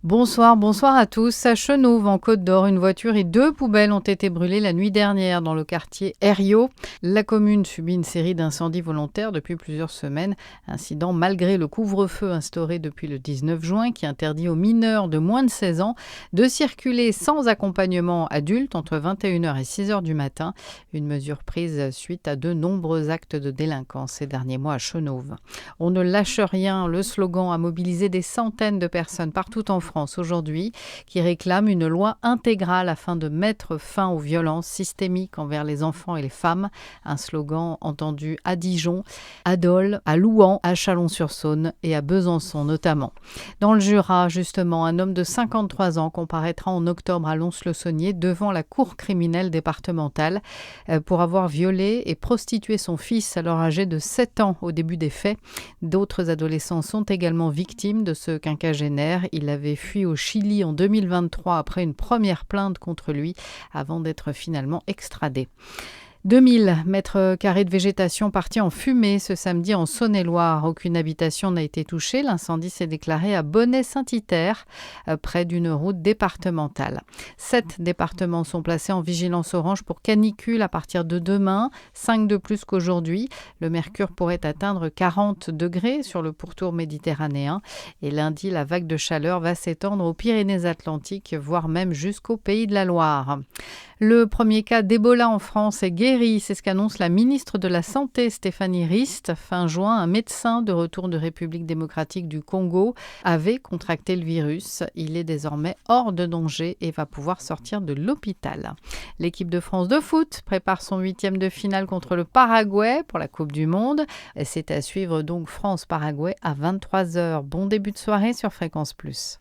Bonsoir à tous. À Chenauve, en Côte-d'Or, une voiture et 2 poubelles ont été brûlées la nuit dernière dans le quartier Herriot. La commune subit une série d'incendies volontaires depuis plusieurs semaines. Incident malgré le couvre-feu instauré depuis le 19 juin qui interdit aux mineurs de moins de 16 ans de circuler sans accompagnement adulte entre 21h et 6h du matin. Une mesure prise suite à de nombreux actes de délinquance ces derniers mois à Chenauve. On ne lâche rien, le slogan a mobilisé des centaines de personnes partout en France aujourd'hui, qui réclament une loi intégrale afin de mettre fin aux violences systémiques envers les enfants et les femmes. Un slogan entendu à Dijon, à Dole, à Louhans, à Chalon-sur-Saône et à Besançon notamment. Dans le Jura, justement, un homme de 53 ans comparaîtra en octobre à Lons-le-Saunier devant la cour criminelle départementale pour avoir violé et prostitué son fils alors âgé de 7 ans au début des faits. D'autres adolescents sont également victimes de ce quinquagénaire. Il avait fui au Chili en 2023 après une première plainte contre lui avant d'être finalement extradé. 2000 mètres carrés de végétation partis en fumée ce samedi en Saône-et-Loire. Aucune habitation n'a été touchée. L'incendie s'est déclaré à Bonnet-Saint-Yter, près d'une route départementale. 7 départements sont placés en vigilance orange pour canicule à partir de demain, 5 de plus qu'aujourd'hui. Le mercure pourrait atteindre 40 degrés sur le pourtour méditerranéen. Et lundi, la vague de chaleur va s'étendre aux Pyrénées-Atlantiques, voire même jusqu'au Pays de la Loire. Le premier cas d'Ebola en France est guéri, c'est ce qu'annonce la ministre de la Santé Stéphanie Rist. Fin juin, un médecin de retour de République démocratique du Congo avait contracté le virus. Il est désormais hors de danger et va pouvoir sortir de l'hôpital. L'équipe de France de foot prépare son 8e de finale contre le Paraguay pour la Coupe du Monde. C'est à suivre donc France-Paraguay à 23h. Bon début de soirée sur Fréquence Plus.